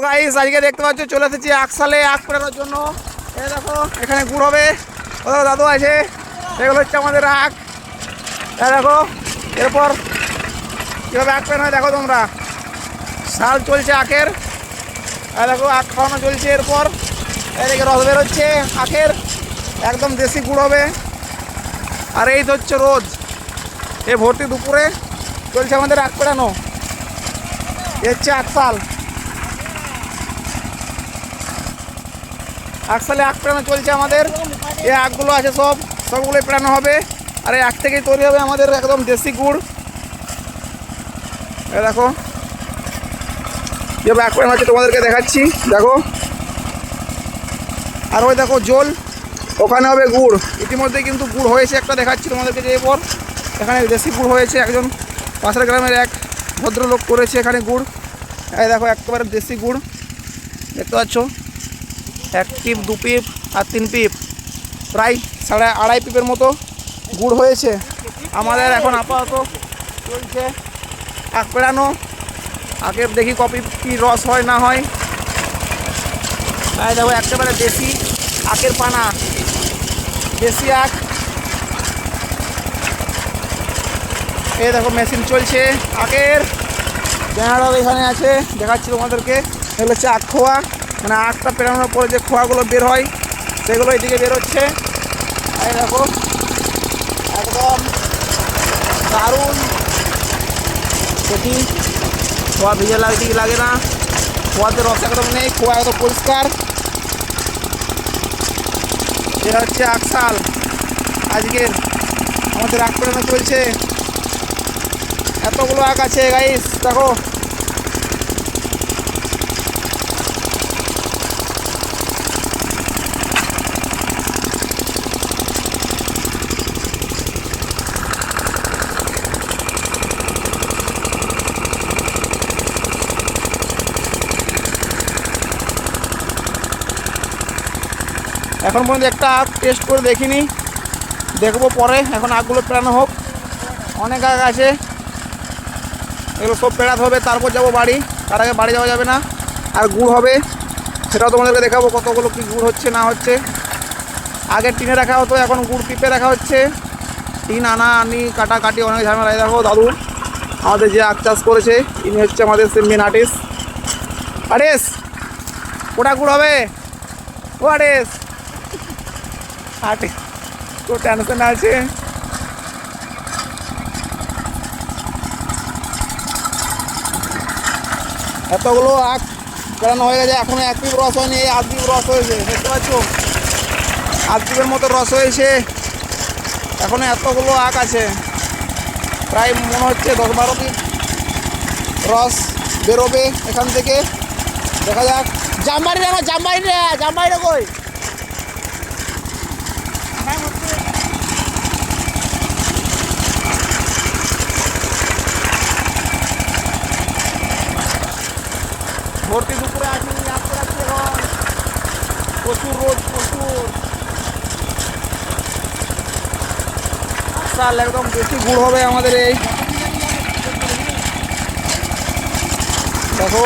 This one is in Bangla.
গাইস আজকে দেখতে পাচ্ছ চলে এসেছি আকসালে আখ পেড়ানোর জন্য। এই দেখো এখানে গুড় হবে, ওদের দাদু আছে, এগুলো হচ্ছে আমাদের আখ। এই দেখো এরপর কীভাবে আখ পেড়ানো হয় দেখো তোমরা। শাল চলছে আখের, এই দেখো আখ খাওয়ানো চলছে। এরপর এদিকে রস বেরোচ্ছে আখের, একদম দেশি গুড় হবে। আর এই তো হচ্ছে রোজ এ ভর্তি দুপুরে চলছে আমাদের আখ পেড়ানো। এ হচ্ছে আকসাল, আকসালে আখ পেড়ানো চলছে আমাদের। এই আখগুলো আছে সবগুলোই পেড়ানো হবে। আর এই আখ থেকেই তৈরি হবে আমাদের একদম দেশি গুড়। এ দেখো যেভাবে আখ পেড়ানো হচ্ছে তোমাদেরকে দেখাচ্ছি, দেখো। আর ওই দেখো জল, ওখানে হবে গুড়। ইতিমধ্যে কিন্তু গুড় হয়েছে একটা, দেখাচ্ছি তোমাদেরকে। যে এরপর এখানে দেশি গুড় হয়েছে, একজন পাশের গ্রামের এক ভদ্রলোক করেছে এখানে গুড়। এই দেখো একেবারে দেশি গুড় দেখতে পাচ্ছ। 1 পিপ 2 পিপ আর 3 পিপ, প্রায় 2.5 পিপের মতো গুড় হয়েছে আমাদের। এখন আপাতত চলছে আখ পেড়ানো। আখের দেখি কপি কি রস হয় না হয়। এই দেখো একেবারে দেশি আখের পানা, দেশি আখ। এই দেখো মেশিন চলছে আখের, জেনারেল এখানে আছে, দেখাচ্ছি তোমাদেরকে। এগুলো হচ্ছে আখ খোয়া, মানে আখটা পেড়ানোর পরে যে খোয়াগুলো বের হয় সেগুলো এদিকে বেরোচ্ছে। এই দেখো একদম দারুণ দেখি। খোয়া ভিজে লাগে কি লাগে না, খোয়াতে রস একদম নেই, খোয়া একদম পরিষ্কার। এটা হচ্ছে আকসাল, আজকের আমাদের আখ পেড়ানো চলছে। এতগুলো আখ আছে গাইস দেখো। এখন পর্যন্ত একটা আখ টেস্ট করে দেখিনি, দেখবো পরে। এখন আখগুলো পেড়ানো হোক, অনেক আখ আছে, এগুলো সব পেড়াতে হবে, তারপর যাবো বাড়ি। তার আগে বাড়ি যাওয়া যাবে না। আর গুড় হবে, সেটাও তোমাদেরকে দেখাবো কতগুলো কি গুড় হচ্ছে না হচ্ছে। আগে টিনে রাখা হতো, এখন গুড় পিপে রাখা হচ্ছে। টিন আনা আনি কাটাকাটি অনেক ঝামেলা। দেখো দাদু আমাদের যে আখ চাষ করেছে, ইনি হচ্ছে আমাদের মেন আর্টিস্ট। আর্টিস্ট ওটা গুড় হবে, ও আর্টিস্ট তো টেনশন আছে। এতগুলো আখ পেড়ানো হয়ে গেছে, এখনো 1 পিপ রস হয়নি। এই 1/2 পিপ রস হয়েছে, দেখতে পাচ্ছ 1/2 পিপের মতো রস হয়েছে। এখনো এতগুলো আখ আছে, প্রায় মনে হচ্ছে 10-12 পিপ রস বেরোবে এখান থেকে। দেখা যাক। জামবাড়ি আমার জামবাড়িটা কই? ভর্তি দুপুরে আসি, আসতে রাখছি এখন। প্রচুর রোদ, প্রচুর। আসাল একদম বেশি গুড় হবে আমাদের। এই দেখো